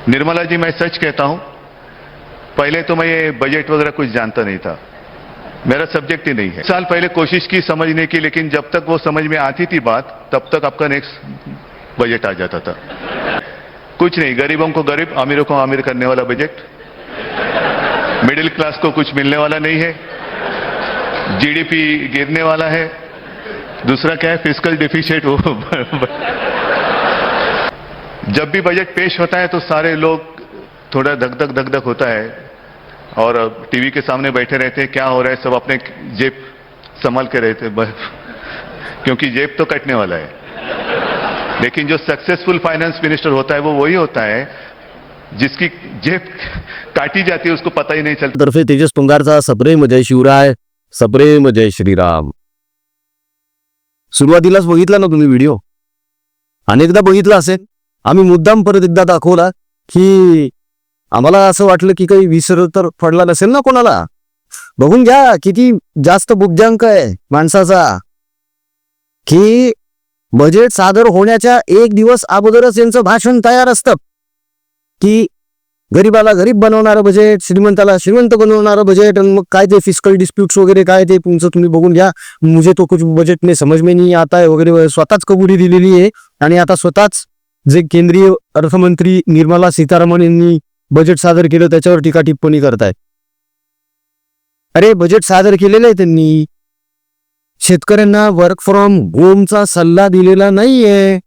निर्मला जी, मैं सच कहता हूं, पहले तो मैं ये बजट वगैरह कुछ जानता नहीं था, मेरा सब्जेक्ट ही नहीं है। साल पहले कोशिश की समझने की, लेकिन जब तक वो समझ में आती थी बात, तब तक आपका नेक्स्ट बजट आ जाता था। कुछ नहीं, गरीबों को गरीब, अमीरों को अमीर करने वाला बजट, मिडिल क्लास को कुछ मिलने वाला नहीं है, जीडीपी गिरने वाला है, दूसरा क्या है, फिस्कल डिफिसिट। वो जब भी बजट पेश होता है तो सारे लोग थोड़ा धक धक होता है और टीवी के सामने बैठे रहते हैं, क्या हो रहा है, सब अपने जेब संभाल के रहते हैं, क्योंकि जेब तो कटने वाला है। लेकिन जो सक्सेसफुल फाइनेंस मिनिस्टर होता है वो वही होता है जिसकी जेब काटी जाती है, उसको पता ही नहीं चलता। तर्फे तेजस पुंगारचा सप्रेम जय शिवराय, सप्रेम जय श्रीराम। सुरुवातीलाच बघितला ना तुम्ही व्हिडिओ, अनेकदा बघितला असेल, आम्ही मुद्दाम परत एकदा दाखवला की आम्हाला असं वाटलं की काही विसर तर पडला नसेल ना कोणाला। बघून घ्या किती जास्त बुद्ध्यांक आहे माणसाचा, की बजेट सादर होण्याच्या एक दिवस अगोदरच यांचं भाषण तयार असतं की गरीबाला गरीब बनवणारं बजेट, श्रीमंताला श्रीमंत बनवणारं बजेट, आणि मग काय ते फिस्कल डिस्प्यूट्स वगैरे काय ते तुमचं तुम्ही बघून घ्या, मुझे तो कुछ बजेट में समझ में नहीं आता है वगैरे स्वतःच कबुली दिलेली आहे। आणि आता स्वतःच जे केंद्रीय अर्थमंत्री निर्मला सीतारामन यांनी बजेट सादर केलं त्याच्यावर टीका टिप्पणी करताय। अरे बजेट सादर केलेलं आहे त्यांनी, शेतकऱ्यांना वर्क फ्रॉम होमचा सल्ला दिलेला नाहीये।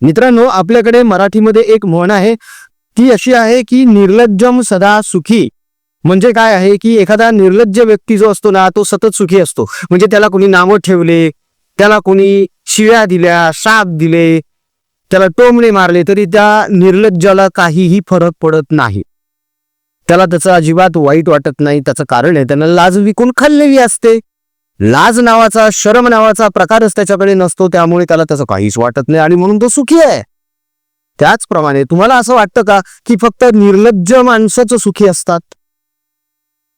मित्रांनो, आपल्याकडे मराठीमध्ये एक म्हण आहे, ती अशी आहे की निर्लज्जम सदा सुखी। म्हणजे काय आहे की एखादा निर्लज्ज व्यक्ती जो असतो ना तो सतत सुखी असतो। म्हणजे त्याला कोणी नावं ठेवले, त्याला कोणी शिव्या दिल्या, शाप दिले, त्याला टोमणे मारले तरी त्या निर्लज्जाला काहीही फरक पडत नाही, त्याला त्याचं अजिबात वाईट वाटत नाही। त्याचं कारण आहे त्यानं लाज विकून खाल्लेली असते। लाज नावाचा, शरम नावाचा प्रकारच त्याच्याकडे नसतो, त्यामुळे त्याला त्याचं काहीच वाटत नाही आणि म्हणून तो सुखी आहे। त्याचप्रमाणे तुम्हाला असं वाटतं का की फक्त निर्लज्ज माणसंच सुखी असतात?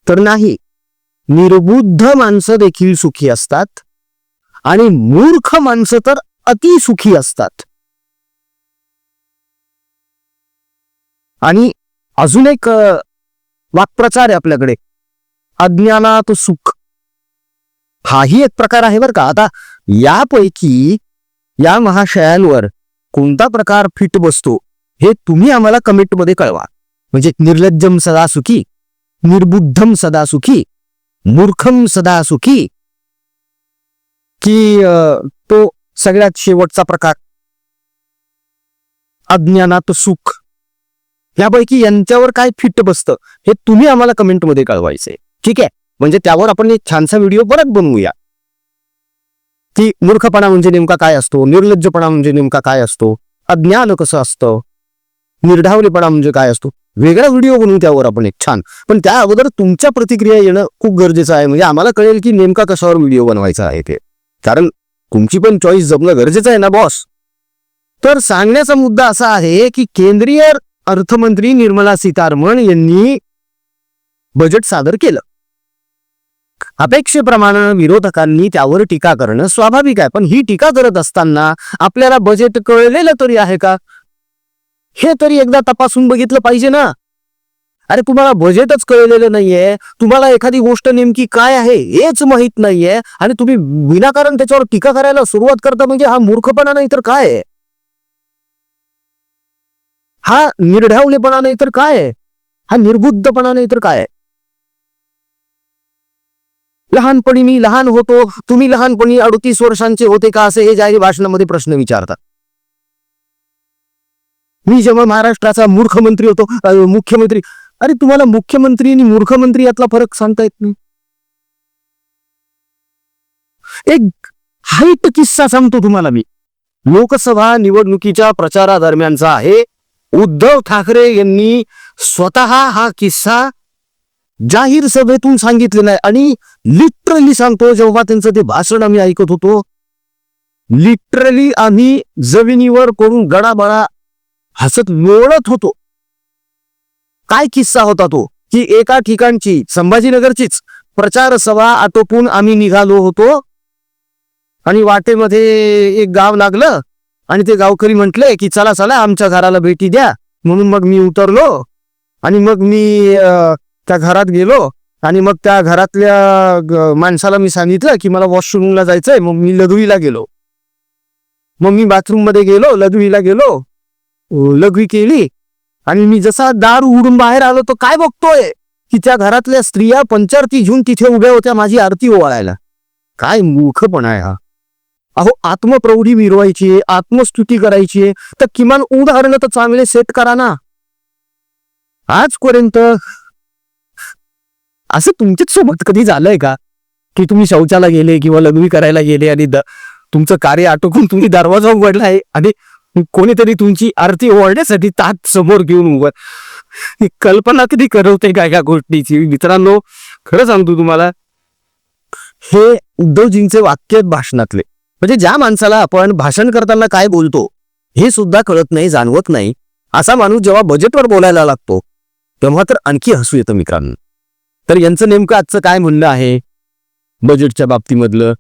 तर नाही, निर्बुद्ध माणसं देखील सुखी असतात आणि मूर्ख माणसं तर अति सुखी असतात। आणि अजून एक वाक्प्रचार आहे आपल्याकडे, अज्ञानात सुख, हाही एक प्रकार आहे बरं का। आता यापैकी या महाशयांवर कोणता प्रकार फिट बसतो हे तुम्ही आम्हाला कमेंट मध्ये कळवा। म्हणजे निर्लज्जम सदा सुखी, निर्बुद्धम सदा सुखी, मूर्खम सदा सुखी, की तो सगळ्यात शेवटचा प्रकार अज्ञानात सुख, यापैकी यांच्यावर काय फिट बसतं हे तुम्ही आम्हाला कमेंट मध्ये कळवायचंय, ठीक आहे? म्हणजे त्यावर आपण एक छानसा व्हिडिओ परत बनवूया की मूर्खपणा म्हणजे नेमका काय असतो, निर्लज्जपणा म्हणजे नेमका काय असतो, अज्ञान कसं असतं, निर्ढावलेपणा म्हणजे काय असतो, वेगळा व्हिडिओ बनवू त्यावर आपण एक छान। पण त्या अगोदर तुमच्या प्रतिक्रिया येणं खूप गरजेचं आहे, म्हणजे आम्हाला कळेल की नेमका कशावर व्हिडिओ बनवायचा आहे ते, कारण तुमची पण चॉईस जमणं गरजेचं आहे ना बॉस। तर सांगण्याचा मुद्दा असा आहे की केंद्रीय अर्थमंत्री निर्मला सीतारामन यांनी बजेट सादर केलं, अपेक्षेप्रमाणे विरोधकांनी त्यावर टीका करणं स्वाभाविक आहे। पण ही टीका करत असताना आपल्याला बजेट कळलेलं तरी आहे का हे तरी एकदा तपासून बघितलं पाहिजे ना। अरे तुम्हाला बजेटच कळलेलं नाहीये, तुम्हाला एखादी गोष्ट नेमकी काय आहे हेच माहित नाहीये आणि तुम्ही विनाकारण त्याच्यावर टीका करायला सुरुवात करता, म्हणजे हा मूर्खपणा नाही तर काय आहे, हा निर्ढावलेपणा नाही तर काय आहे, हा निर्बुद्धपणा नाही तर काय आहे। लहानपणी मी लहान होतो, तुम्ही लहानपणी 38 वर्षांचे होते का, असे हे जाहीर भाषणामध्ये प्रश्न विचारतात। मी जेव्हा महाराष्ट्राचा मूर्खमंत्री होतो, मुख्यमंत्री, अरे तुम्हाला मुख्यमंत्री आणि मूर्खमंत्री यातला फरक सांगता येत नाही। एक हाईट किस्सा सांगतो तुम्हाला मी, लोकसभा निवडणुकीच्या प्रचारादरम्यानचा आहे। उद्धव ठाकरे यांनी स्वतः हा किस्सा जाहीर सभेतून सांगितलेला आहे आणि लिटरली सांगतो, जेव्हा त्यांचं ते भाषण आम्ही ऐकत होतो, लिटरली आम्ही जमिनीवर करून गडाबडा हसत लोळत होतो। काय किस्सा होता तो, की एका ठिकाणची संभाजीनगरचीच प्रचार सभा आटोपून आम्ही निघालो होतो आणि वाटेमध्ये एक गाव लागलं आणि ते गावकरी म्हटले की चला चला आमच्या घराला भेटी द्या, म्हणून मग मी उतरलो आणि मग मी त्या घरात गेलो आणि मग त्या घरातल्या माणसाला मी सांगितलं की मला वॉशरूमला जायचंय. मग मी लघवीला गेलो. मग मी बाथरूम मध्ये गेलो, लघवीला गेलो, लघवी केली आणि मी जसा दार उघडून बाहेर आलो तर काय बघतोय की त्या घरातल्या स्त्रिया पंचारती घेऊन तिथे उभ्या होत्या माझी आरती ओवाळायला. काय मूर्खपणा आहे हा. अहो, आत्मप्रौढी मिरवायची, आत्मस्तुती करायची तर किमान उदाहरण तर चांगले सेट करा ना. आजपर्यंत असं तुमच्याच सोबत कधी झालंय का की तुम्ही शौचाला गेले किंवा लघवी करायला गेले आणि तुमचं कार्य आटोकून तुम्ही दरवाजा उघडलाय आणि कोणीतरी तुमची आरती ओवाळण्यासाठी ताट समोर घेऊन उभं. कल्पना कधी करवते काय या गोष्टीची. मित्रांनो, खरं सांगतो तुम्हाला, हे उद्धवजींचे वाक्य आहेत भाषणातले. म्हणजे ज्या माणसाला आपण भाषण करताना काय बोलतो हे सुद्धा कळत नाही, जाणवत नाही, असा माणूस जेव्हा बजेटवर बोलायला लागतो तेव्हा तर आणखी हसू येतं मित्रांनो. तर यांचं नेमकं आजचं काय म्हणणं आहे बजेटच्या बाबतीमधलं,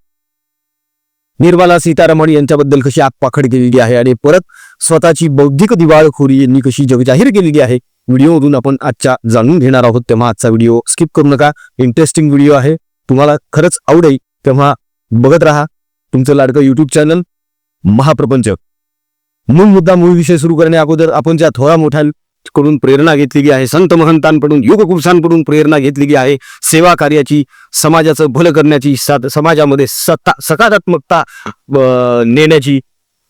निर्मला सीतारामन यांच्याबद्दल कशी आगपाखड केलेली आहे आणि परत स्वतःची बौद्धिक दिवाळखोरी यांनी कशी जगजाहीर केलेली आहे, व्हिडिओमधून आपण आजच्या जाणून घेणार आहोत. तेव्हा आजचा व्हिडिओ स्किप करू नका. इंटरेस्टिंग व्हिडिओ आहे, तुम्हाला खरंच आवडेल. तेव्हा बघत राहा तुमचं लाडकं युट्यूब चॅनल महाप्रपंच. मूळ मुद्दा, मूळ विषय सुरू करण्या अगोदर आपण ज्या थोडा मोठ्या कडून प्रेरणा घेतलेली आहे, संत महंतांकडून, युगपुरुषांकडून प्रेरणा घेतलेली आहे सेवा कार्याची, समाजाचं भलं करण्याची, समाजामध्ये सकारात्मकता नेण्याची,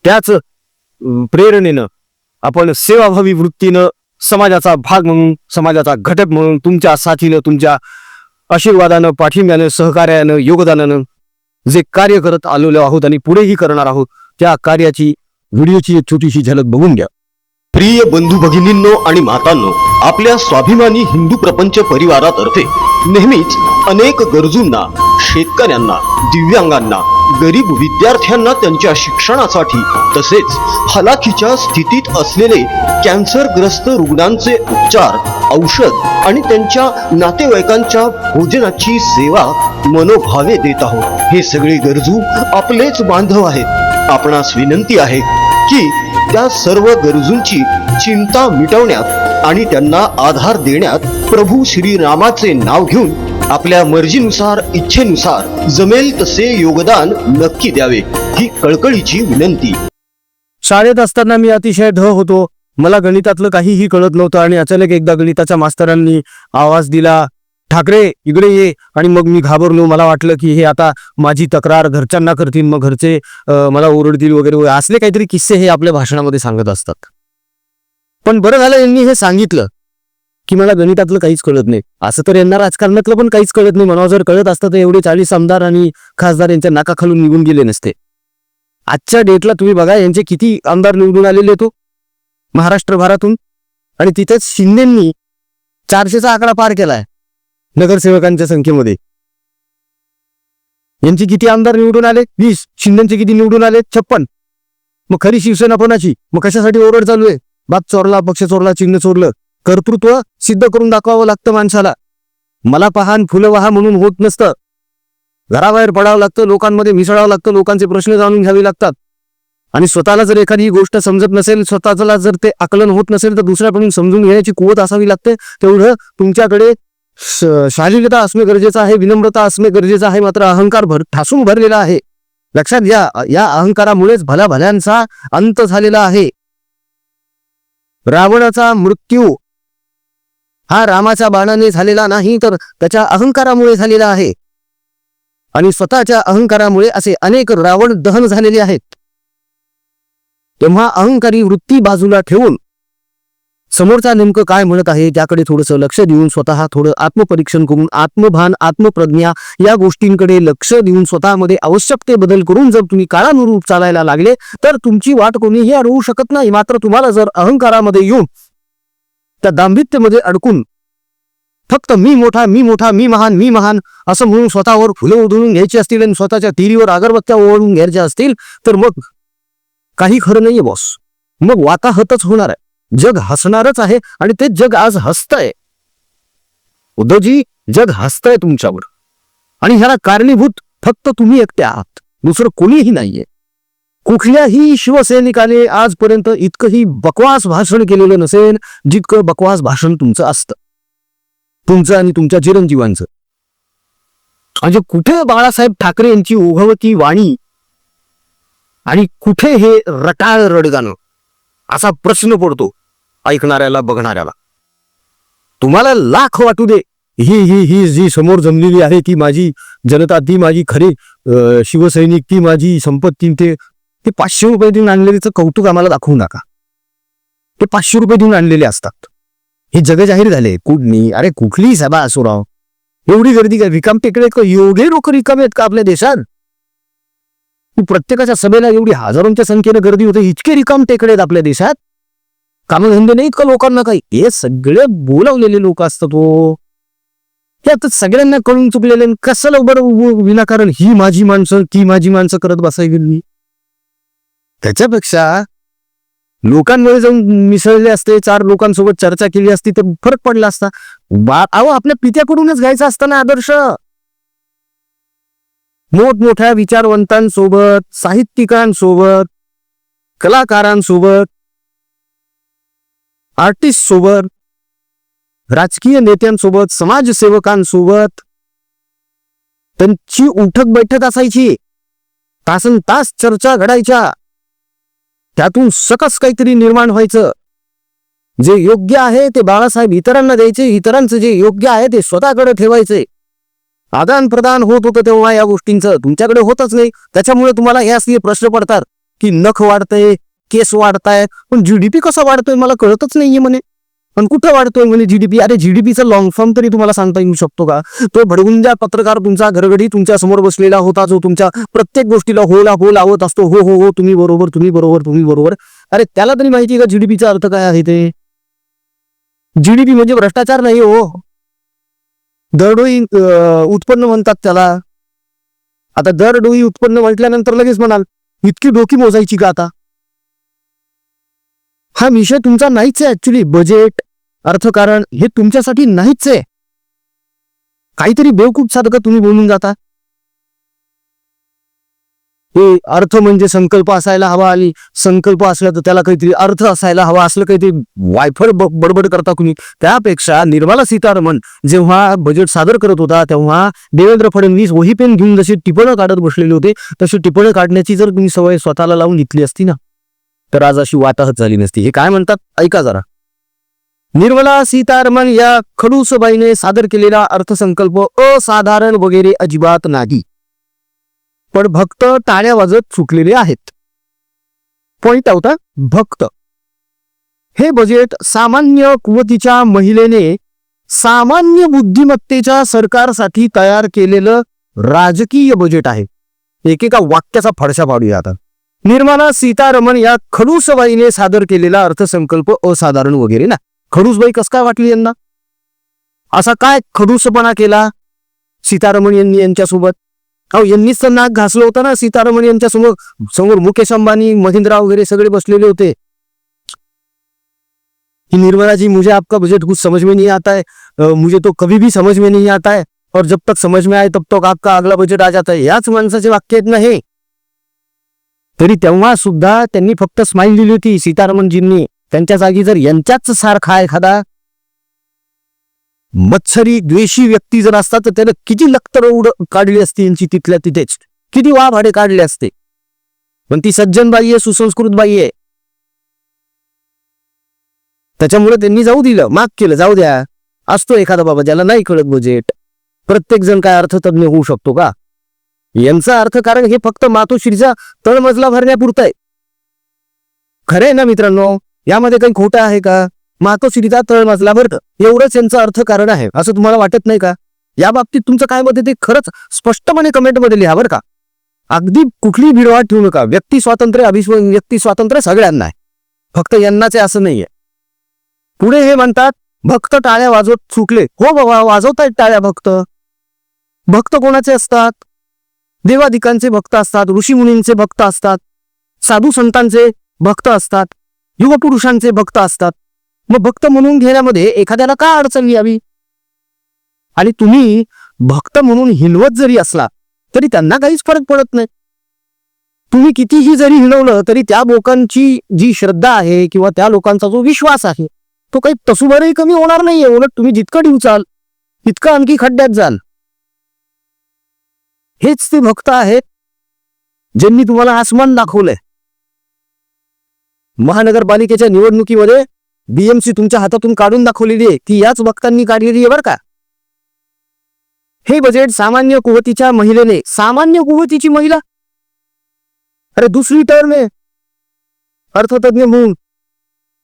त्याच प्रेरणेनं आपण सेवाभावी वृत्तीनं समाजाचा भाग म्हणून, समाजाचा घटक म्हणून, तुमच्या साथीनं, तुमच्या आशीर्वादानं, पाठिंब्यानं, सहकार्यानं, योगदानानं जे कार्य करत आलेलो आहोत आणि पुढेही करणार आहोत त्या कार्याची व्हिडिओची एक छोटीशी झलक बघून घ्या. प्रिय बंधू भगिनींनो आणि मातांनो, आपल्या स्वाभिमानी हिंदू प्रपंच परिवारातर्फे नेहमीच अनेक गरजूंना, शेतकऱ्यांना, दिव्यांगांना, गरीब विद्यार्थ्यांना त्यांच्या शिक्षणासाठी तसेच हलाखीच्या स्थितीत असलेले कॅन्सरग्रस्त रुग्णांचे उपचार, औषध आणि त्यांच्या नातेवाईकांच्या भोजनाची सेवा मनोभावे देत आहोत. हे सगळे गरजू आपलेच बांधव आहेत. आपणास विनंती आहे की त्या सर्व गरजूंची चिंता मिटवण्यात आणि त्यांना आधार देण्यात प्रभू श्रीरामाचे नाव घेऊन आपल्या मर्जीनुसार, इच्छेनुसार जमेल तसे योगदान नक्की द्यावे, ही कळकळीची विनंती. शाळेत असताना मी अतिशय ढ होतो. मला गणितातलं काहीही कळत नव्हतं आणि अचानक एकदा गणिताच्या मास्तरांनी आवाज दिला, ठाकरे इकडे ये. आणि मग मी घाबरलो. मला वाटलं की हे आता माझी तक्रार घरच्यांना करतील, मग घरचे मला ओरडतील वगैरे, असले काहीतरी किस्से हे आपल्या भाषणामध्ये सांगत असतात. पण बरं झालं यांनी हे सांगितलं की मला गणितातलं काहीच कळत नाही. असं तर यांना राजकारणातलं पण काहीच कळत नाही. मला जर कळत असतं तर एवढे 40 आमदार आणि खासदार यांच्या नाकाखालून निघून गेले नसते. आजच्या डेटला तुम्ही बघा यांचे किती आमदार निवडून आलेले तो महाराष्ट्रभरातून, आणि तिथेच शिंदेंनी 400चा आकडा पार केलाय नगरसेवकांच्या संख्येमध्ये. यांचे किती आमदार निवडून आले? 20. शिंदेचे किती निवडून आले? 56. मग खरी शिवसेना कोणाची? मग कशासाठी ओरड चालू आहे? बाप चोरला, पक्ष चोरला, चिन्ह चोरलं. कर्तृत्व सिद्ध करून दाखवावं लागतं माणसाला. मला पहान फुलं वाहा म्हणून होत नसतं. घराबाहेर पडावं लागतं, लोकांमध्ये मिसळावं लागतं, लोकांचे प्रश्न जाणून घ्यावे लागतात. आणि स्वतःला जर एखादी गोष्ट समजत नसेल, स्वतःला जर ते आकलन होत नसेल तर दुसऱ्याकडून समजून घेण्याची कुवत असावी लागते. तेवढं तुमच्याकडे शालीनता असणे गरजेचं आहे, विनम्रता असणे गरजेचं आहे. मात्र अहंकार ठासून भरलेला आहे. लक्षात घ्या, या अहंकारामुळेच भल्याभल्यांचा अंत झालेला आहे. रावणाचा मृत्यू हा रामाच्या बाणाने झालेला नाही, तर त्याच्या अहंकारामुळे झालेला आहे. आणि स्वतःच्या अहंकारामुळे असे अनेक रावण दहन झालेले आहेत. तेव्हा अहंकारी वृत्ती बाजूला ठेवून समोरचा नेमकं काय म्हणत आहे त्याकडे थोडंसं लक्ष देऊन, स्वतः थोडं आत्मपरीक्षण करून, आत्मभान, आत्मप्रज्ञा या गोष्टींकडे लक्ष देऊन स्वतःमध्ये आवश्यक ते बदल करून जर तुम्ही काळानुरूप चालायला लागले तर तुमची वाट कोणीही अडवू शकत नाही. मात्र तुम्हाला जर अहंकारामध्ये येऊन त्या दांभित्यामध्ये अडकून फक्त मी मोठा, मी मोठा, मी महान, मी महान असं म्हणून स्वतःवर फुलं उधळून घ्यायची असतील आणि स्वतःच्या तिरीवर अगरबत्त्या ओवाळून घ्यायच्या असतील तर मग काही खरं नाहीये बॉस. मग वाताहतच होणार आहे. जग हसणारच आहे आणि ते जग आज हसतंय. उद्धवजी, जग हसतंय तुमच्यावर आणि ह्याला कारणीभूत फक्त तुम्ही एकटे आहात, दुसरं कोणीही नाहीये. कुठल्याही शिवसैनिकाने आजपर्यंत इतकंही बकवास भाषण केलेलं नसेल जितकं बकवास भाषण तुमचं असतं, तुमचं आणि तुमच्या चिरंजीवांचं. म्हणजे कुठे बाळासाहेब ठाकरे यांची ओघवती वाणी आणि कुठे हे रटाळ रडगाणं, असा प्रश्न पडतो ऐकणाऱ्याला, बघणाऱ्याला. तुम्हाला लाख वाटू दे, ही ही ही जी समोर जमलेली आहे ती माझी जनता, ती माझी खरे शिवसैनिक, ती माझी संपत्ती, ते 500 रुपये देऊन आणलेलेचं कौतुक आम्हाला दाखवू नका. ते 500 रुपये देऊन आणलेले असतात. हे जग जाहीर झाले. कुठली, अरे कुठली सभा असो राव, एवढी गर्दी काय, रिकाम टेकडे एवढे लोक रिकामे आहेत का आपल्या देशात? प्रत्येकाच्या सभेला एवढी हजारोंच्या संख्येने गर्दी होते, इतके रिकाम टेकडे आहेत आपल्या देशात? कामधंदे नाहीत का लोकांना काही? हे सगळे बोलावलेले लोक असतात. हे आता सगळ्यांना कळून चुकलेले, कसं बरं विनाकारण ही माझी माणसं ती माझी माणसं करत बसायला गेली. त्याच्यापेक्षा लोकांमध्ये जाऊन मिसळले असते, 4 लोकांसोबत चर्चा केली असती तर फरक पडला असता. अहो आपल्या पित्याकडूनच घ्यायचा असताना आदर्श. मोठमोठ्या विचारवंतांसोबत, साहित्यिकांसोबत, कलाकारांसोबत, आर्टिस्ट सोबत, राजकीय नेत्यांसोबत, समाजसेवकांसोबत त्यांची उठक बैठक असायची. तासन तास चर्चा घडायच्या. त्यातून सकस काहीतरी निर्माण व्हायचं. जे योग्य आहे ते बाळासाहेब इतरांना द्यायचे, इतरांचं जे योग्य आहे ते स्वतःकडे ठेवायचे. आदान प्रदान होत होतं तेव्हा या गोष्टींचं, तुमच्याकडे होतच नाही. त्याच्यामुळे तुम्हाला हे असले प्रश्न पडतात की नख वाढतंय, केस वाढताय, पण जीडीपी कसा वाढतोय मला कळतच नाहीये म्हणे. पण कुठं वाढतोय म्हणे जीडीपी? अरे जीडीपीचा लॉंग फॉर्म तरी तुम्हाला सांगता येऊ शकतो का? तो भडगुंजा पत्रकार तुमचा घरगडी तुमच्या समोर बसलेला होता, जो तुमच्या प्रत्येक गोष्टीला होला हो लावत असतो, हो हो हो तुम्ही बरोबर, तुम्ही बरोबर, तुम्ही बरोबर. अरे त्याला तरी माहिती आहे का जीडीपीचा अर्थ काय आहे? ते जीडीपी म्हणजे भ्रष्टाचार नाही हो, दरडोई उत्पन्न म्हणतात त्याला. आता दरडोई उत्पन्न म्हटल्यानंतर लगेच म्हणाल इतकी डोकी मोजायची का आता? हा विषय तुमचा नाहीच आहे. ऍक्च्युली बजेट, अर्थकारण हे तुमच्यासाठी नाहीच आहे. काहीतरी बेवकूफ सारखं तुम्ही बोलून जाता. हे अर्थ म्हणजे संकल्प असायला हवा, आणि संकल्प असला तर त्याला काहीतरी अर्थ असायला हवा, असलं काहीतरी वायफळ बडबड करता कुणी. त्यापेक्षा निर्मला सीतारामन जेव्हा बजेट सादर करत होता तेव्हा देवेंद्र फडणवीस वही पेन घेऊन जसे टिपणं काढत बसलेले होते, तशी टिपणं काढण्याची जर तुम्ही सवय स्वतःला लावून घेतली असती ना, तर आज अशी वाताहत झाली नसती. हे काय म्हणतात ऐका जरा. निर्मला सीतारामन या खडूसबाईने सादर केलेला अर्थसंकल्प असाधारण वगैरे अजिबात नाही, पण भक्त टाळ्या वाजत चुकलेले आहेत. पॉइंट होता भक्त. हे बजेट सामान्य कुवतीच्या महिलेने सामान्य बुद्धिमत्तेच्या सरकारसाठी तयार केलेलं राजकीय बजेट आहे. एकेका वाक्याचा फडशा पाडूया आता. निर्मला सीतारामन या खडूसबाईने सादर केलेला अर्थसंकल्प असाधारण वगैरे ना. खडूसबाई कस काय वाटली यांना? असा काय खडूसपणा केला सीतारामन यांच्यासोबत? अहो यांनीच तर नाक घासलं होतं ना सीतारामन यांच्या समोर मुकेश अंबानी, महिंद्रा वगैरे सगळे बसलेले होते कि निर्मला जी मुझे आपका बजट कुछ समझ में नहीं आता है, मुझे तो कभी भी समझ में नहीं आता है, और जब तक समझ में आए तब तक आपका अगला बजट आ जाता है. याच माणसाचे वाक्य आहेत ना हे. तरी तेव्हा सुद्धा त्यांनी फक्त स्माइल दिली होती सीतारामनजींनी. त्यांच्या जागी जर यांच्याच सारखा एखादा मत्सरी द्वेषी व्यक्ती जर असता तर त्याला किती लखतर काढली असती यांची तिथल्या तिथेच, किती वाभाडे काढले असते. पण ती सज्जन बाई आहे, सुसंस्कृत बाई आहे, त्याच्यामुळे त्यांनी जाऊ दिलं, माफ केलं. जाऊ द्या, असतो एखादा बाबा ज्याला नाही कळत बजेट. प्रत्येक जण काय अर्थतज्ञ होऊ शकतो का? यांचा अर्थकारण हे फक्त मातोश्रीचा तळमजला भरण्यापुरतं आहे. खरंय ना मित्रांनो, यामध्ये काही खोटं आहे का? मातोश्रीचा तळमजला भरतं एवढंच यांचं अर्थकारण आहे, असं तुम्हाला वाटत नाही का? या बाबतीत तुमचं काय मत आहे ते खरंच स्पष्टपणे कमेंटमध्ये लिहा बरं का. अगदी कुठली भिडवाट ठेवू नका. व्यक्ती स्वातंत्र्य, व्यक्ती स्वातंत्र्य सगळ्यांना आहे, फक्त यांनाच आहे असं नाहीये. पुढे हे म्हणतात भक्त टाळ्या वाजवत चुकले. हो बाबा, वाजवतायत टाळ्या भक्त. भक्त कोणाचे असतात? देवादिकांचे भक्त असतात, ऋषीमुनींचे भक्त असतात, साधू संतांचे भक्त असतात, युगपुरुषांचे भक्त असतात. मग भक्त म्हणून घेण्यामध्ये एखाद्याला का अडचण यावी? आणि तुम्ही भक्त म्हणून हिनवत जरी असला तरी त्यांना काहीच फरक पडत नाही. तुम्ही कितीही जरी हिणवलं तरी त्या लोकांची जी श्रद्धा आहे किंवा त्या लोकांचा जो विश्वास आहे तो काही तसुभरही कमी होणार नाहीये. उलट तुम्ही जितकं ढिवचाल तितकं आणखी खड्ड्यात जाल. हेच ते भक्त आहेत ज्यांनी तुम्हाला आसमान दाखवलंय. महानगरपालिकेच्या निवडणुकीमध्ये बीएमसी तुमच्या हातातून काढून दाखवलेली आहे ती याच भक्तांनी काढलेली आहे बरं का. हे बजेट सामान्य कुवतीच्या महिलेने, सामान्य कुवतीची महिला, अरे दुसरी टर्म आहे अर्थतज्ञ म्हणून,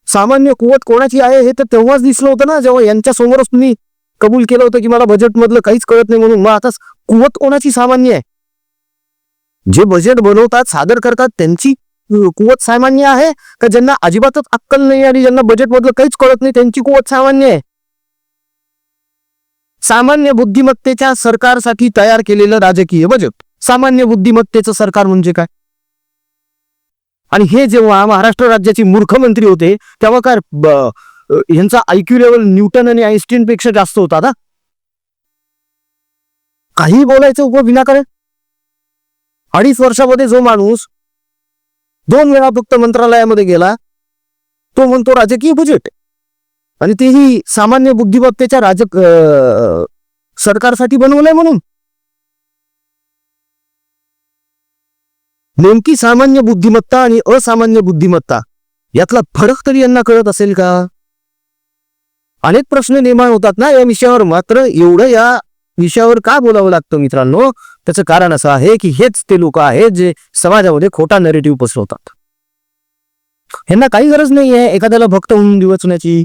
सामान्य कुवत कोणाची आहे हे तर तेव्हाच दिसलं होतं ना जेव्हा यांच्या समोरच तुम्ही कबूल केलं होतं की मला बजेट मधलं काहीच कळत नाही म्हणून. मग आता कुवत कोणाची सामान्य आहे? जे बजेट बनवतात सादर करतात त्यांची कुवत सामान्य आहे का ज्यांना अजिबातच अक्कल नाही आणि ज्यांना बजेट मधलं काहीच कळत नाही त्यांची कुवत सामान्य आहे? सामान्य बुद्धिमत्तेच्या सरकारसाठी तयार केलेलं राजकीय बजेट. सामान्य बुद्धिमत्तेचं सरकार म्हणजे काय? आणि हे जेव्हा महाराष्ट्र राज्याचे मूर्खमंत्री होते तेव्हा काय यांचा आयक्यू लेवल न्यूटन आणि आईन्स्टीन पेक्षा जास्त होता ना? काही बोलायचं विनाकारण. 2.5 वर्षामध्ये जो माणूस 2 वेळा फक्त मंत्रालयामध्ये गेला तो म्हणतो राजकीय बजेट, आणि तेही सामान्य बुद्धिमत्तेच्या सरकारसाठी बनवलंय म्हणून. नेमकी सामान्य बुद्धिमत्ता आणि असामान्य बुद्धिमत्ता यातला फरक तरी यांना कळत असेल का? अनेक प्रश्न निर्माण होतात ना या विषयावर. मात्र एवढं या विषयावर का बोलावं लागतं मित्रांनो? त्याचं कारण असं आहे की हेच ते लोक आहेत जे समाजामध्ये खोटा नरेटिव्ह पसरवतात. यांना काही गरज नाहीये एखाद्याला भक्त म्हणून दिवचण्याची.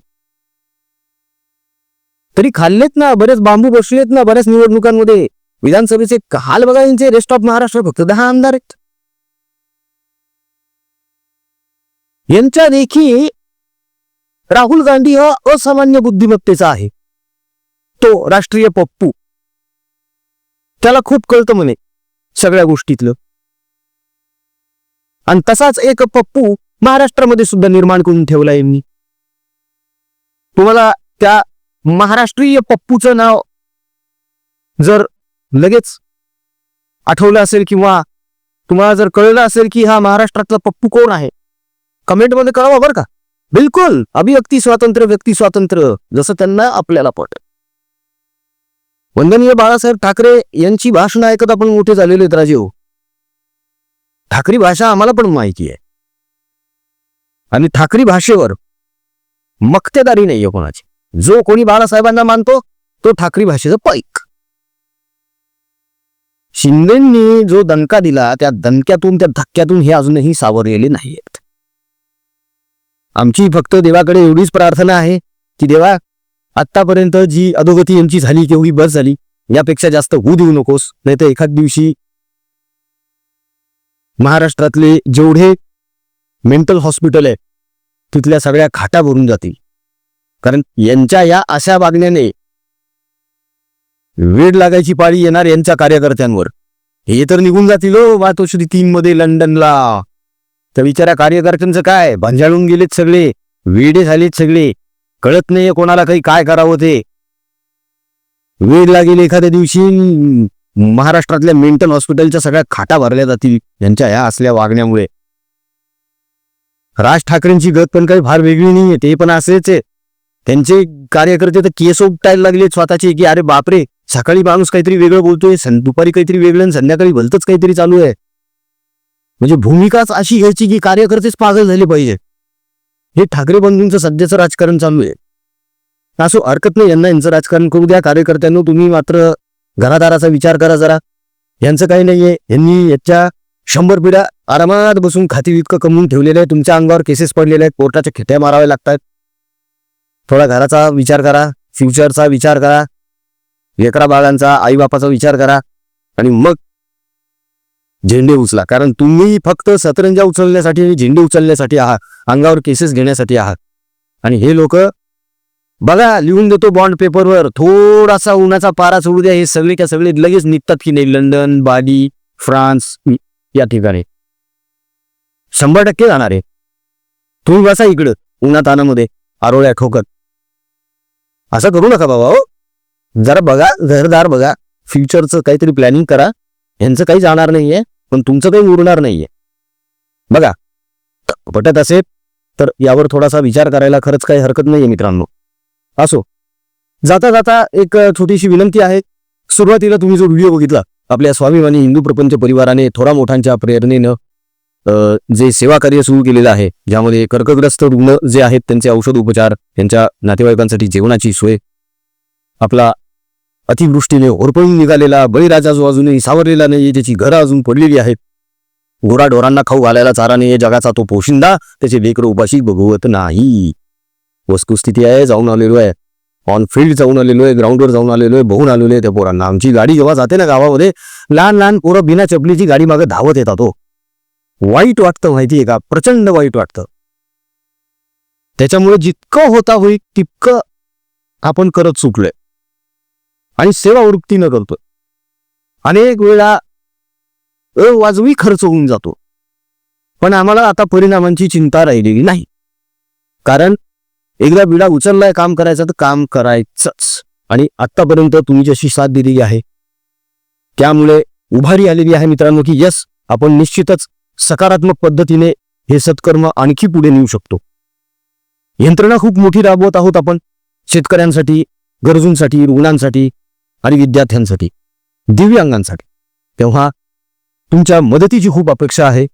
तरी खाल्लेत ना, बरेच बांबू बसलेत ना बऱ्याच निवडणुकांमध्ये. विधानसभेचे हाल बघा यांचे. रेस्ट ऑफ महाराष्ट्र फक्त 10 आमदार आहेत. यांच्या देखी राहुल गांधी हा असामान्य बुद्धिमत्तेचा आहे. तो राष्ट्रीय पप्पू, त्याला खूप कळतं म्हणे सगळ्या गोष्टीतलं. आणि तसाच एक पप्पू महाराष्ट्रामध्ये सुद्धा निर्माण करून ठेवला यांनी. तुम्हाला त्या महाराष्ट्रीय पप्पूचं नाव जर लगेच आठवलं असेल किंवा तुम्हाला जर कळलं असेल की हा महाराष्ट्रातला पप्पू कोण आहे, कमेंटमध्ये कळवा बरं का. बिलकुल अभिव्यक्ती स्वातंत्र्य, व्यक्ती स्वातंत्र्य, जसं त्यांना आपल्याला पटत. वंदनीय बाळासाहेब ठाकरे यांची भाषणं ऐकत आपण मोठे झालेले आहेत राजीव. ठाकरी भाषा आम्हाला पण माहिती आहे आणि ठाकरी भाषेवर मक्तेदारी नाहीये कोणाची. जो कोणी बाळासाहेबांना मानतो तो ठाकरी भाषेचं पैक. शिंदेंनी जो दणका दिला त्या दणक्यातून, त्या धक्क्यातून हे अजूनही सावरलेले नाहीयेत. आमची फक्त देवाकडे एवढीच प्रार्थना आहे की देवा, आतापर्यंत जी अधोगती यांची झाली तेवढी बस झाली, यापेक्षा जास्त होऊ देऊ नकोस. नाही तर एखाद दिवशी महाराष्ट्रातले जेवढे मेंटल हॉस्पिटल आहे तिथल्या सगळ्या खाटा भरून जातील. कारण यांच्या या अशा वागण्याने वेड लागायची पाळी येणार यांच्या कार्यकर्त्यांवर. हे तर निघून जातील हो मातोश्री 3 मध्ये लंडनला. त्या विचारा कार्यकर्त्यांचं काय, भांजाळून गेलेत सगळे, वेडे झालेत सगळे. कळत नाहीये कोणाला काही काय करावं ते. वेड लागेल एखाद्या दिवशी महाराष्ट्रातल्या मेंटल हॉस्पिटलच्या सगळ्या खाटा भरल्या जातील यांच्या या असल्या वागण्यामुळे. राज ठाकरेंची गत पण काही फार वेगळी नाहीये, ते पण असेच आहे. त्यांचे कार्यकर्ते तर केस उपटायला लागले स्वतःचे की अरे बापरे, सकाळी माणूस काहीतरी वेगळं बोलतोय, दुपारी काहीतरी वेगळं आणि संध्याकाळी भलतच काहीतरी चालू आहे. म्हणजे भूमिकाच अशी घ्यायची की कार्यकर्तेच पागल झाले पाहिजे. हे ठाकरे बंधूंचं सध्याचं राजकारण चालू आहे. असो हरकत नाही, यांचं राजकारण करू द्या. कार्यकर्त्यांनो तुम्ही मात्र घरादाराचा विचार करा जरा. यांचं काही नाहीये, यांनी याच्या 100 पिढ्या आरामात बसून खाती इतकं कमवून ठेवलेलं आहे. तुमच्या अंगावर केसेस पडलेले आहेत, कोर्टाच्या खेट्या माराव्या लागतात. थोडा घराचा विचार करा, फ्युचरचा विचार करा, लेकरा बाळांचा, आईबापाचा विचार करा आणि मग झेंडे उचला. कारण तुम्ही फक्त सतरंजा उचलण्यासाठी आणि झेंडे उचलण्यासाठी आहात, अंगावर केसेस घेण्यासाठी आहात. आणि हे लोक बघा, लिहून देतो बॉन्ड पेपरवर, थोडासा उन्हाचा पारा सोडू द्या, हे सगळे त्या सगळे लगेच निघतात की नाही लंडन, बाली, फ्रान्स या ठिकाणी 100% जाणार आहे. तुम्ही बसा इकडं उन्हातानामध्ये आरोळ्या ठोकत. असं करू नका बाबा. हो जरा बघा, घरदार बघा, फ्युचरचं काहीतरी प्लॅनिंग करा. यांचं काही जाणार नाहीये पण तुमचं काही उरणार नाहीये. बघा, पटत असेल तर यावर थोडासा विचार करायला खरंच काही हरकत नाहीये मित्रांनो. असो, जाता जाता एक छोटीशी विनंती आहे. सुरुवातीला तुम्ही जो व्हिडिओ बघितला, आपल्या स्वाभिमानी हिंदू प्रपंच परिवाराने थोरा मोठ्यांच्या प्रेरणेनं जे सेवा कार्य सुरू केलेलं आहे, ज्यामध्ये कर्कग्रस्त रुग्ण जे आहेत त्यांचे औषध उपचार, त्यांच्या नातेवाईकांसाठी जेवणाची सोय, आपला अतिवृष्टीने होरपळून निघालेला बळीराजा जो अजूनही सावरलेला नाही, ज्याची घरं अजून पडलेली आहेत, गुराढोरांना खाऊ घालायला चारा नाही, जगाचा तो पोशिंदा, त्याचे लेकरं उपाशी बघवत नाही. वस्तुस्थिती आहे. जाऊन आलेलो आहे, ऑन फील्ड जाऊन आलेलो आहे, ग्राउंडवर जाऊन आलेलो आहे, बघून आलेलो आहे त्या पोरांना. आमची गाडी जेव्हा जाते ना गावामध्ये, लहान लहान पोरं बिना चपलीची गाडी मागे धावत येतात. हो, वाईट वाटतं माहितीये का, प्रचंड वाईट वाटतं. त्याच्यामुळे जितकं होता होईल तितकं आपण करत चुकलोय आणि सेवा वृत्तीनं करतो. अनेक वेळा अवाजवी खर्च होऊन जातो, पण आम्हाला आता परिणामांची चिंता राहिलेली नाही. कारण एकदा विडा उचललाय काम करायचं तर काम करायचंच. आणि आतापर्यंत तुम्ही जशी साथ दिलेली आहे त्यामुळे उभारी आलेली आहे मित्रांनो, की यस, आपण निश्चितच सकारात्मक पद्धतीने हे सत्कर्म आणखी पुढे नेऊ शकतो. यंत्रणा खूप मोठी राबवत आहोत आपण शेतकऱ्यांसाठी, गरजूंसाठी, रुग्णांसाठी आणि विद्यार्थ्यांसाठी, दिव्यांगांसाठी. तेव्हा तुमच्या मदतीची खूप अपेक्षा आहे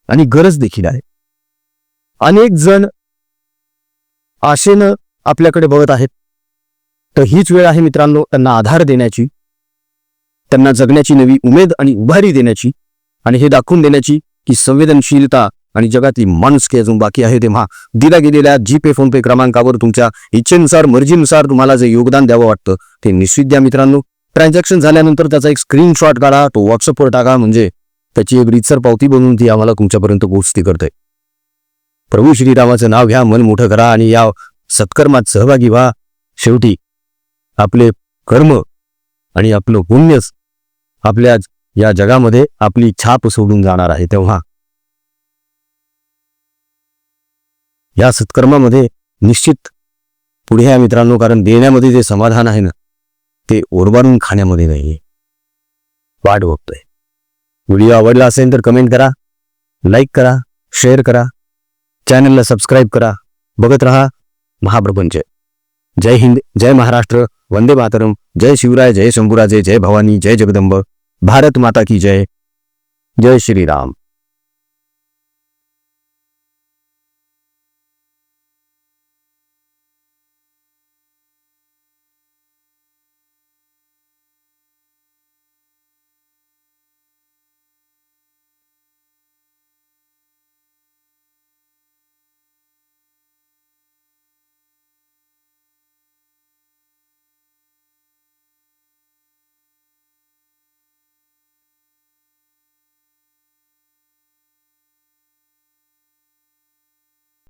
आणि गरज देखील आहे. अनेक जण आशेनं आपल्याकडे बघत आहेत, तर हीच वेळ आहे मित्रांनो त्यांना आधार देण्याची, त्यांना जगण्याची नवी उमेद आणि उभारी देण्याची, आणि हे दाखवून देण्याची की संवेदनशीलता आणि जगातली माणुसकी अजून बाकी आहे. तेव्हा दिला गेलेल्या जीपे फोनपे क्रमांकावर तुमच्या इच्छेनुसार, मर्जीनुसार तुम्हाला जे योगदान द्यावं वाटतं ते निश्चित द्या मित्रांनो. ट्रान्झॅक्शन झाल्यानंतर त्याचा एक स्क्रीनशॉट काढा, तो व्हॉट्सअपवर टाका, म्हणजे त्याची एक रीतसर पावती बनवून ती आम्हाला तुमच्यापर्यंत पोहोचती करते. प्रभू श्रीरामाचं नाव घ्या, मन मोठं करा आणि या सत्कर्मात सहभागी व्हा. शेवटी आपले कर्म आणि आपलं पुण्यच आपल्या या जगामध्ये आपली छाप सोडून जाणार आहे. तेव्हा या सत्कर्मामध्ये निश्चित पुढे या मित्रांनो, कारण देण्यामध्ये जे समाधान आहे ना, ते ओरबारून खाण्यामध्ये नाही. वाट बघतोय. व्हिडिओ आवडला असेल तर कमेंट करा, लाईक करा, शेअर करा, चॅनलला सबस्क्राईब करा. बघत रहा महाप्रपंच. जय हिंद, जय महाराष्ट्र, वंदे मातरम, जय शिवराय, जय शंभूराजे, जय भवानी, जय जगदंब, भारत माता की जय, जय श्रीराम.